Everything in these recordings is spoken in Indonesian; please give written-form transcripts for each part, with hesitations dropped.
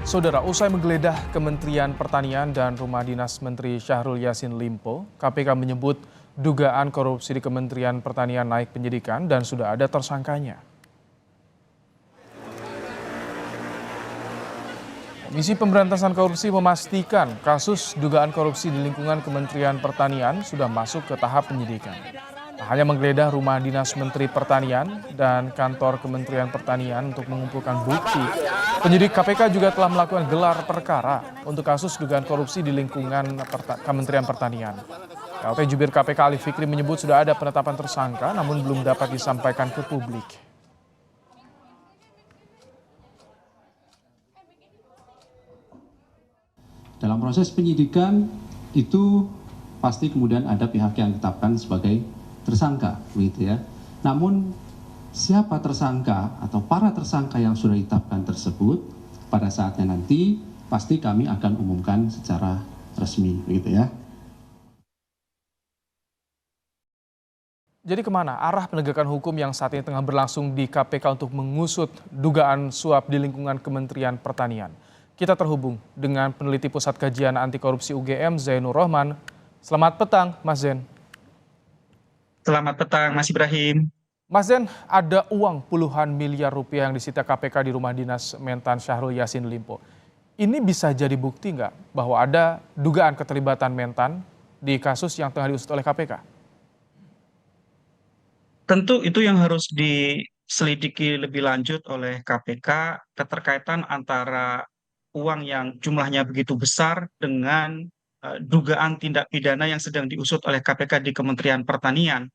Saudara, usai menggeledah Kementerian Pertanian dan Rumah Dinas Menteri Syahrul Yassin Limpo, KPK menyebut dugaan korupsi di Kementerian Pertanian naik penyidikan dan sudah ada tersangkanya. Komisi Pemberantasan Korupsi memastikan kasus dugaan korupsi di lingkungan Kementerian Pertanian sudah masuk ke tahap penyidikan. Tak hanya menggeledah rumah dinas Menteri Pertanian dan kantor Kementerian Pertanian untuk mengumpulkan bukti, penyidik KPK juga telah melakukan gelar perkara untuk kasus dugaan korupsi di lingkungan Kementerian Pertanian. PLT Jubir KPK Ali Fikri menyebut sudah ada penetapan tersangka namun belum dapat disampaikan ke publik. Dalam proses penyidikan itu pasti kemudian ada pihak yang ditetapkan sebagai tersangka, begitu ya. Namun siapa tersangka atau para tersangka yang sudah ditetapkan tersebut pada saatnya nanti pasti kami akan umumkan secara resmi, begitu ya. Jadi kemana arah penegakan hukum yang saat ini tengah berlangsung di KPK untuk mengusut dugaan suap di lingkungan Kementerian Pertanian? Kita terhubung dengan peneliti Pusat Kajian Anti Korupsi UGM, Zainur Rohman. Selamat petang, Mas Zain. Selamat petang, Mas Ibrahim. Mas Zain, ada uang puluhan miliar rupiah yang disita KPK di rumah dinas Mentan Syahrul Yassin Limpo. Ini bisa jadi bukti nggak bahwa ada dugaan keterlibatan Mentan di kasus yang tengah diusut oleh KPK? Tentu itu yang harus diselidiki lebih lanjut oleh KPK, keterkaitan antara uang yang jumlahnya begitu besar dengan dugaan tindak pidana yang sedang diusut oleh KPK di Kementerian Pertanian.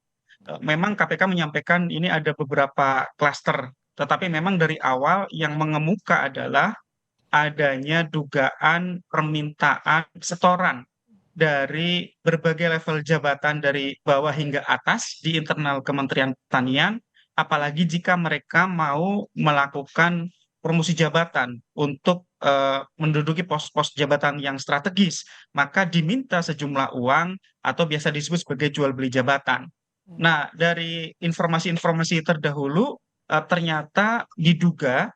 Memang KPK menyampaikan ini ada beberapa klaster, tetapi memang dari awal yang mengemuka adalah adanya dugaan permintaan setoran dari berbagai level jabatan dari bawah hingga atas di internal Kementerian Pertanian, apalagi jika mereka mau melakukan promosi jabatan untuk menduduki pos-pos jabatan yang strategis, maka diminta sejumlah uang atau biasa disebut sebagai jual beli jabatan. Nah, dari informasi-informasi terdahulu ternyata diduga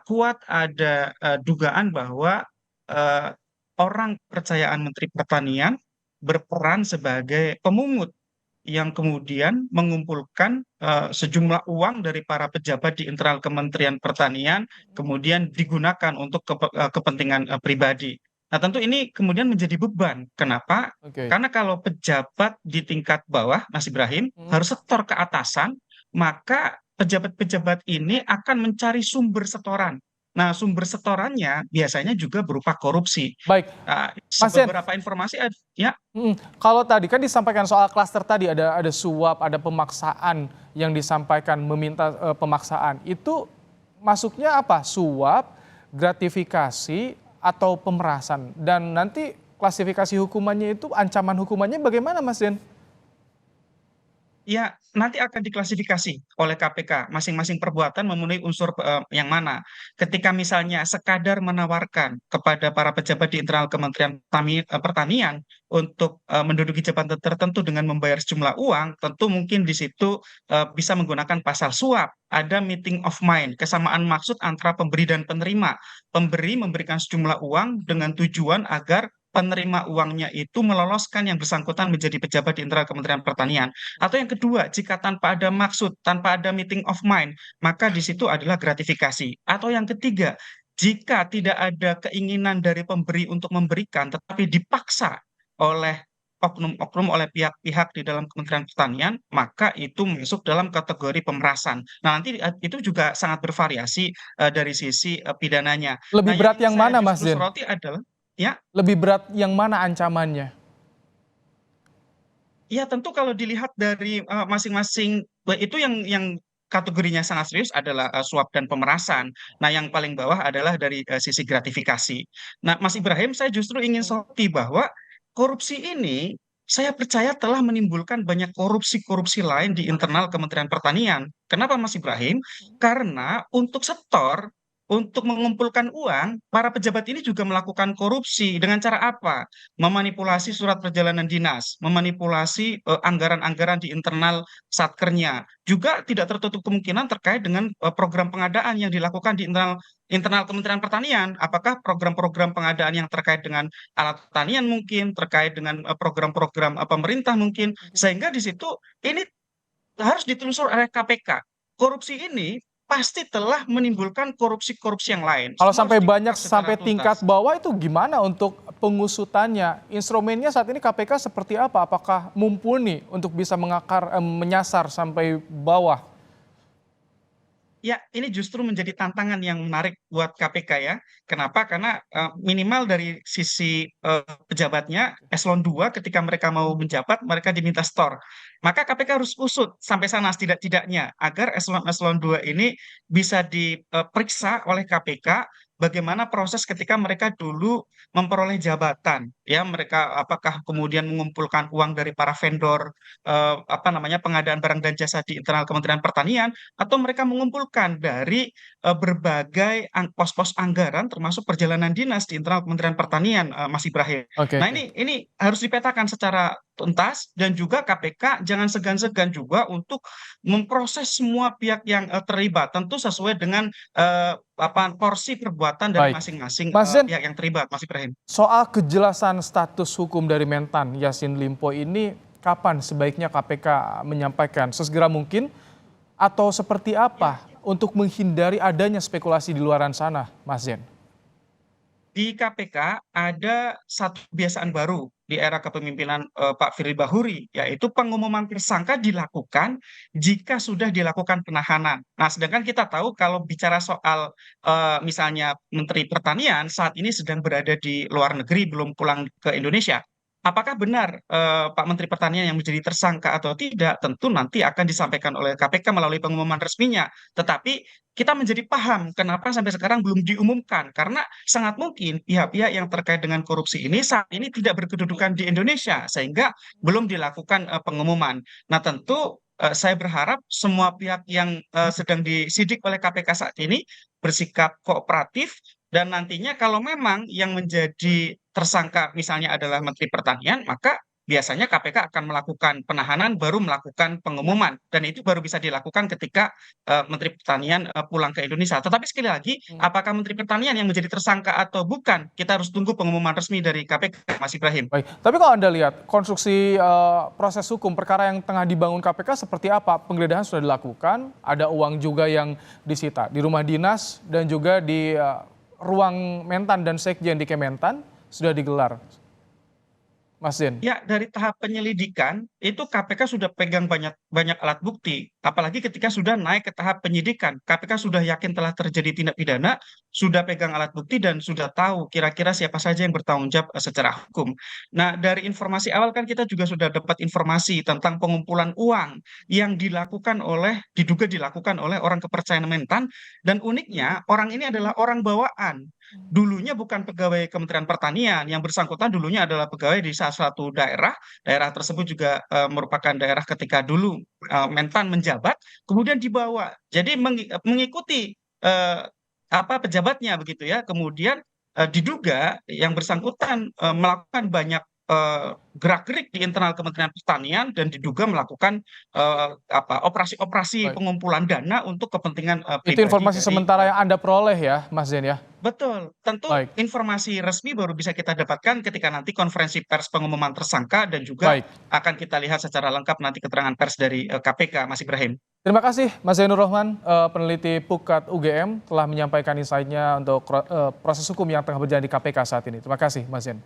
kuat ada dugaan bahwa eh, orang kepercayaan Menteri Pertanian berperan sebagai pemungut yang kemudian mengumpulkan sejumlah uang dari para pejabat di internal Kementerian Pertanian, kemudian digunakan untuk kepentingan pribadi. Nah, tentu ini kemudian menjadi beban. Kenapa? Oke. Karena kalau pejabat di tingkat bawah, Mas Ibrahim, harus setor ke atasan, maka pejabat-pejabat ini akan mencari sumber setoran. Nah, sumber setorannya biasanya juga berupa korupsi. Baik, Nah, Mas Zain. beberapa informasi, ya. Kalau tadi kan disampaikan soal klaster tadi ada suap, ada pemaksaan yang disampaikan meminta pemaksaan. Itu masuknya apa? Suap, gratifikasi atau pemerasan? Dan nanti klasifikasi hukumannya itu ancaman hukumannya bagaimana, Mas Zain? Ya, nanti akan diklasifikasi oleh KPK. Masing-masing perbuatan memenuhi unsur yang mana. Ketika misalnya sekadar menawarkan kepada para pejabat di internal Kementerian Pertanian untuk menduduki jabatan tertentu dengan membayar sejumlah uang, tentu mungkin di situ bisa menggunakan pasal suap. Ada meeting of mind, kesamaan maksud antara pemberi dan penerima. Pemberi memberikan sejumlah uang dengan tujuan agar penerima uangnya itu meloloskan yang bersangkutan menjadi pejabat di internal Kementerian Pertanian. Atau yang kedua, jika tanpa ada maksud, tanpa ada meeting of mind, maka di situ adalah gratifikasi. Atau yang ketiga, jika tidak ada keinginan dari pemberi untuk memberikan, tetapi dipaksa oleh oknum-oknum, oleh pihak-pihak di dalam Kementerian Pertanian, maka itu masuk dalam kategori pemerasan. Nah, nanti itu juga sangat bervariasi dari sisi pidananya. Lebih Nah, berat yang yang saya mana, Mas justru Zain? soroti adalah, ya, Lebih berat yang mana ancamannya? ya tentu kalau dilihat dari masing-masing itu yang kategorinya sangat serius adalah suap dan pemerasan. Nah, yang paling bawah adalah dari sisi gratifikasi. Nah, Mas Ibrahim, saya justru ingin soroti bahwa korupsi ini saya percaya telah menimbulkan banyak korupsi-korupsi lain di internal Kementerian Pertanian. Kenapa, Mas Ibrahim? Karena untuk setor untuk mengumpulkan uang, para pejabat ini juga melakukan korupsi dengan cara apa? Memanipulasi surat perjalanan dinas, memanipulasi anggaran-anggaran di internal satkernya. Juga tidak tertutup kemungkinan terkait dengan program pengadaan yang dilakukan di internal internal Kementerian Pertanian. Apakah program-program pengadaan yang terkait dengan alat pertanian mungkin, terkait dengan program-program pemerintah mungkin, sehingga di situ ini harus ditelusur oleh KPK. Korupsi ini pasti telah menimbulkan korupsi-korupsi yang lain. Kalau Semua sampai harus banyak diungkap secara sampai tingkat tuntas. bawah itu gimana untuk pengusutannya? Instrumennya saat ini KPK seperti apa? Apakah mumpuni untuk bisa menyasar sampai bawah? Ya, ini justru menjadi tantangan yang menarik buat KPK ya. Kenapa? Karena minimal dari sisi pejabatnya, eselon 2 ketika mereka mau menjabat, mereka diminta store. Maka KPK harus usut sampai sana setidak-tidaknya agar eselon-eselon 2 ini bisa diperiksa oleh KPK bagaimana proses ketika mereka dulu memperoleh jabatan. Ya, mereka apakah kemudian mengumpulkan uang dari para vendor apa namanya pengadaan barang dan jasa di internal Kementerian Pertanian atau mereka mengumpulkan dari berbagai pos-pos anggaran termasuk perjalanan dinas di internal Kementerian Pertanian, Mas Ibrahim. Oke, Nah, oke. ini harus dipetakan secara tuntas dan juga KPK jangan segan-segan juga untuk memproses semua pihak yang terlibat, tentu sesuai dengan porsi perbuatan dari Baik. masing-masing Mas Zen, pihak yang terlibat, Mas Ibrahim. soal kejelasan status hukum dari Mentan Yassin Limpo ini kapan sebaiknya KPK menyampaikan? Sesegera mungkin atau seperti apa untuk menghindari adanya spekulasi di luaran sana, Mas Zen? Di KPK ada satu kebiasaan baru di era kepemimpinan Pak Firly Bahuri, yaitu pengumuman tersangka dilakukan jika sudah dilakukan penahanan. Nah, sedangkan kita tahu kalau bicara soal misalnya Menteri Pertanian saat ini sedang berada di luar negeri, belum pulang ke Indonesia. Apakah benar Pak Menteri Pertanian yang menjadi tersangka atau tidak? Tentu nanti akan disampaikan oleh KPK melalui pengumuman resminya. Tetapi kita menjadi paham kenapa sampai sekarang belum diumumkan karena sangat mungkin pihak-pihak yang terkait dengan korupsi ini saat ini tidak berkedudukan di Indonesia sehingga belum dilakukan pengumuman. Nah, tentu saya berharap semua pihak yang sedang disidik oleh KPK saat ini bersikap kooperatif dan nantinya kalau memang yang menjadi tersangka misalnya adalah Menteri Pertanian, maka biasanya KPK akan melakukan penahanan baru melakukan pengumuman dan itu baru bisa dilakukan ketika Menteri Pertanian pulang ke Indonesia. Tetapi sekali lagi, apakah Menteri Pertanian yang menjadi tersangka atau bukan? Kita harus tunggu pengumuman resmi dari KPK, Mas Ibrahim. Baik, tapi kalau Anda lihat konstruksi proses hukum perkara yang tengah dibangun KPK seperti apa? Penggeledahan sudah dilakukan, ada uang juga yang disita di rumah dinas dan juga di ruang Mentan dan Sekjen di Kementan sudah digelar. Mas Zen. Ya, dari tahap penyelidikan itu KPK sudah pegang banyak banyak alat bukti, apalagi ketika sudah naik ke tahap penyidikan. KPK sudah yakin telah terjadi tindak pidana, sudah pegang alat bukti dan sudah tahu kira-kira siapa saja yang bertanggung jawab secara hukum. Nah, dari informasi awal kan kita juga sudah dapat informasi tentang pengumpulan uang yang diduga dilakukan oleh orang kepercayaan Mentan dan uniknya orang ini adalah orang bawaan. Dulunya bukan pegawai Kementerian Pertanian, yang bersangkutan dulunya adalah pegawai di salah satu daerah. Daerah tersebut juga merupakan daerah ketika dulu Mentan menjabat, kemudian dibawa. Jadi mengikuti eh, apa pejabatnya begitu ya. Kemudian diduga yang bersangkutan melakukan banyak gerak-gerik di internal Kementerian Pertanian dan diduga melakukan operasi-operasi Baik. pengumpulan dana untuk kepentingan Itu pribadi informasi dari sementara yang Anda peroleh ya, Mas Zen ya? betul, tentu Baik, informasi resmi baru bisa kita dapatkan ketika nanti konferensi pers pengumuman tersangka dan juga baik. akan kita lihat secara lengkap nanti keterangan pers dari KPK, Mas Ibrahim. Terima kasih Mas Zainur Rohman, peneliti Pukat UGM telah menyampaikan insight-nya untuk proses hukum yang tengah berjalan di KPK saat ini. Terima kasih Mas Zain.